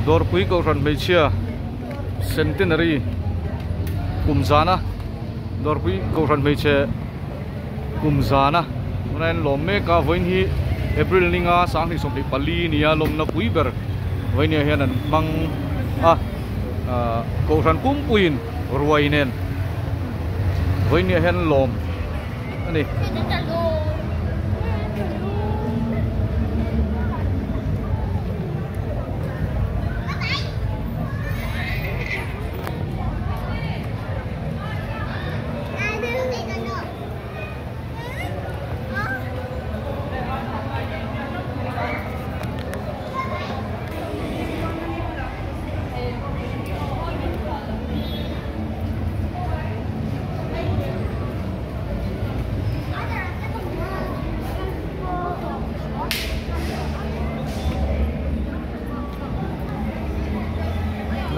Dawrpui Kohhran Hmeichhe Centenary kumzana Dawrpui Kohhran Hmeichhe kumzana nên lom me ka voin hi April ninga sang hi som hi pali nia lom na pui ber voin hi hian an mang Kohhran kum puin ruai nen voin hi hian lom ani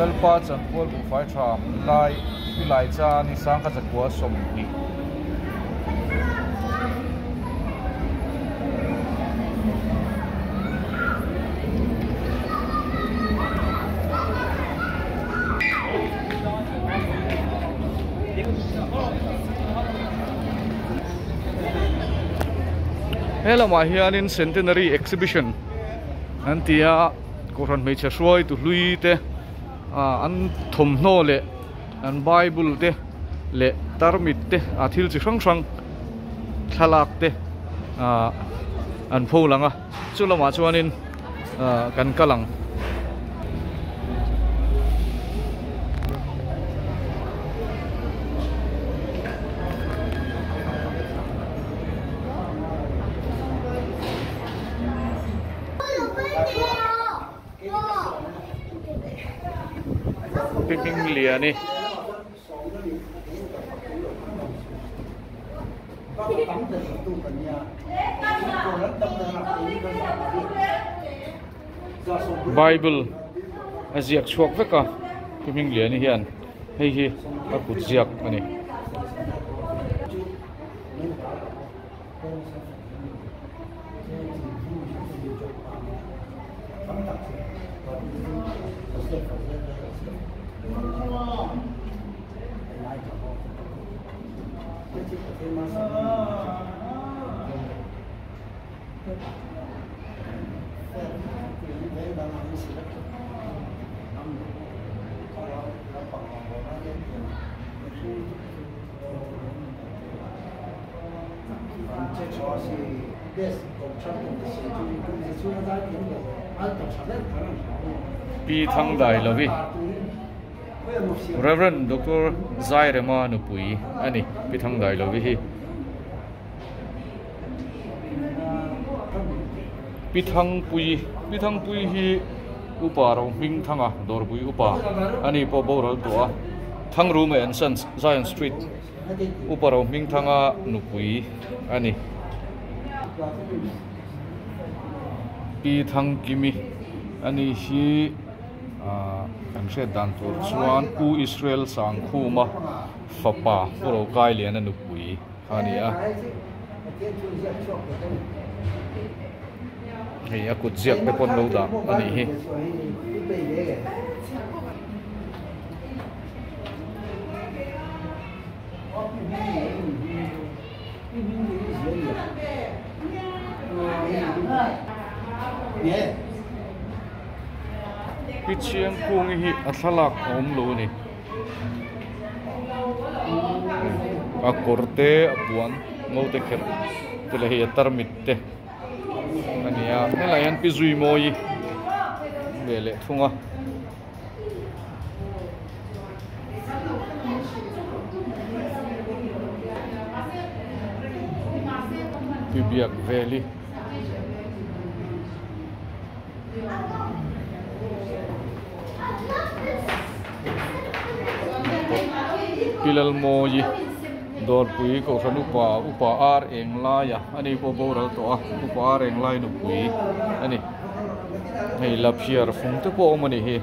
lalpa chan pol bu fai tha lai cha ni sang kha chakwa som hi hello ma hianin Centenary exhibition antia Kohhran Hmeichhe hruai tu hlui te an thomhnaw le an Bible te le tarmit te thil chi hrang hrang thalak te an pho langa chulama chuanin kan kalang ping liani Bible aziak chuak veka ping liani hian hei hi akut ziak ani pi thang dai lovi Reverend Dr. Dawrpui ani pi thang dai lovi hi pi thang pui hi upa ro hming thanga Dawrpui upa ani po boral to thang room and sons Zion Street upa ro hming thanga nupui ani pi thang kimi ani hi kan se dan tur chuan u Israel sang khuma fapa pro kai lian anu pui ani a hei akut ziak te pon lo da ani hi pichiang kung hi athalak om lo ni a korte apuan ngote kher tele hi tarmit te ania helayan pi zui moi bele thunga bibiak veli pilal moi Dawrpui Kohhran upa ar eng laya ani po boral to upa ar eng lai nu pui ani hei laphiar fung te po mani hi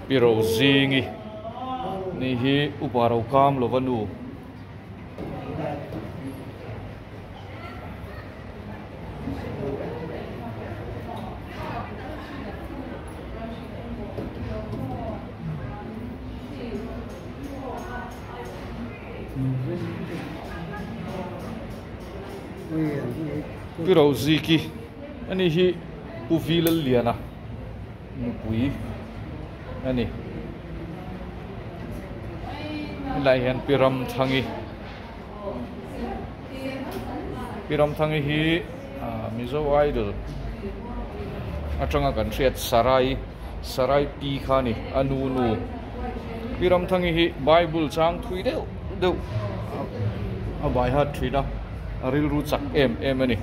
piro zingi ni hi upa ro kam lo vanu piro ziki ani hi puvil liana pui ani lai hian piram thangi hi mizo idol atanga kan riat sarai pi khani anu piram thangi hi bible chang thui deu a bai ha thina aril ru chak em ani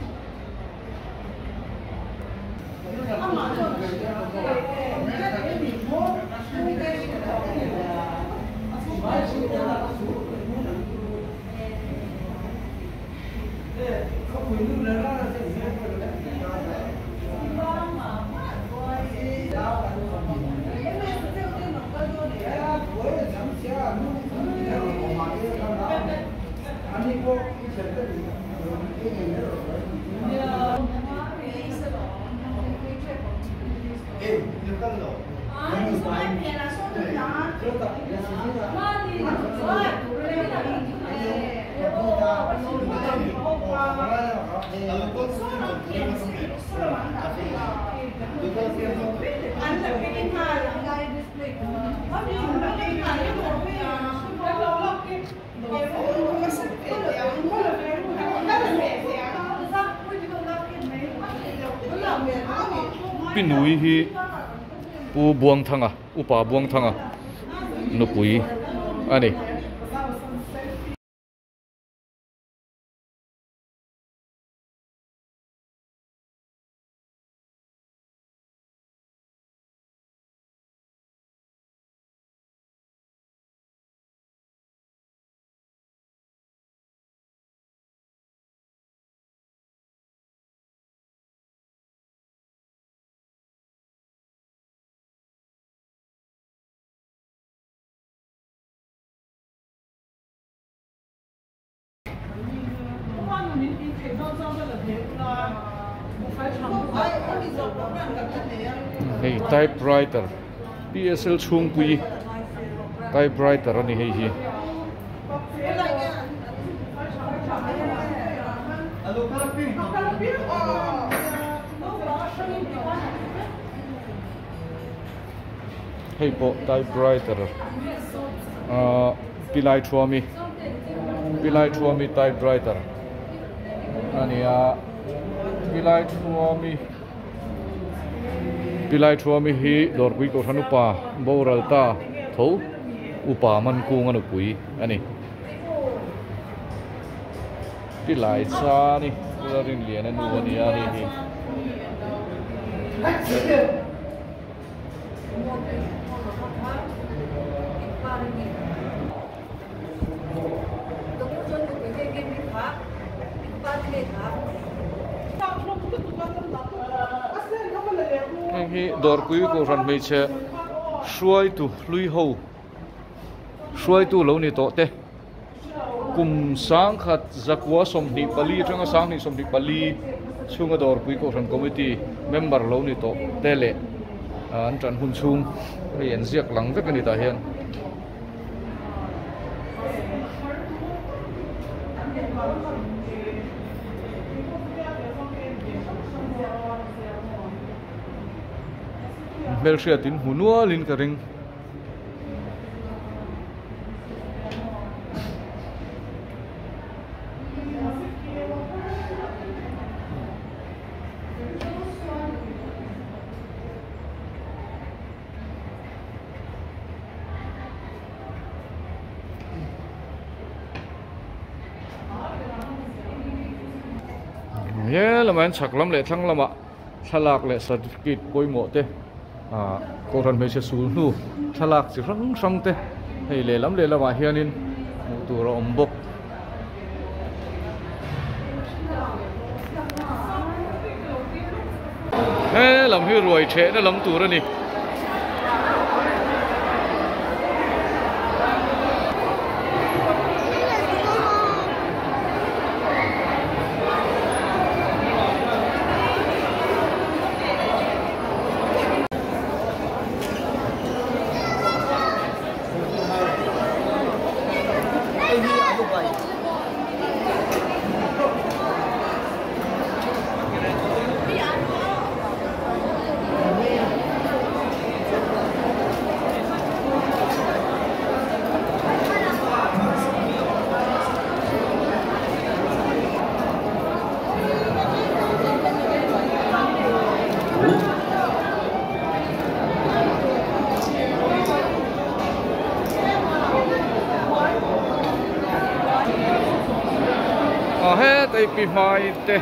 pinui hi pu buang thanga upa buang thanga no pui ani hey typewriter PSL chung pui typewriter ani hei hi hey po typewriter pilai thuami typewriter ani pilai thuami hi Dawrpui Kohhran upa boral ta tho upa man kung anu pui ani pilai cha ni rin lian anu ani ani hi hi Dawrpui Kohhran Hmeichhe hruai tu hlui ho hruai tu lo ni to te kum sang khat zakwa somni pali atanga sang ni somni pali chunga Dawrpui Kohhran committee member lo ni to te le an tran hun chung rian ziak lang vek ani ta hian Melchiatin hunua lin ka ring ye laman chaklam le thlang lama thalak le certificate poimo te Kohhran Hmeichhe sul nu thalak chi rang te hei le lama hianin tur a om bok he lam hi ruai the na lam tur ani pi mai te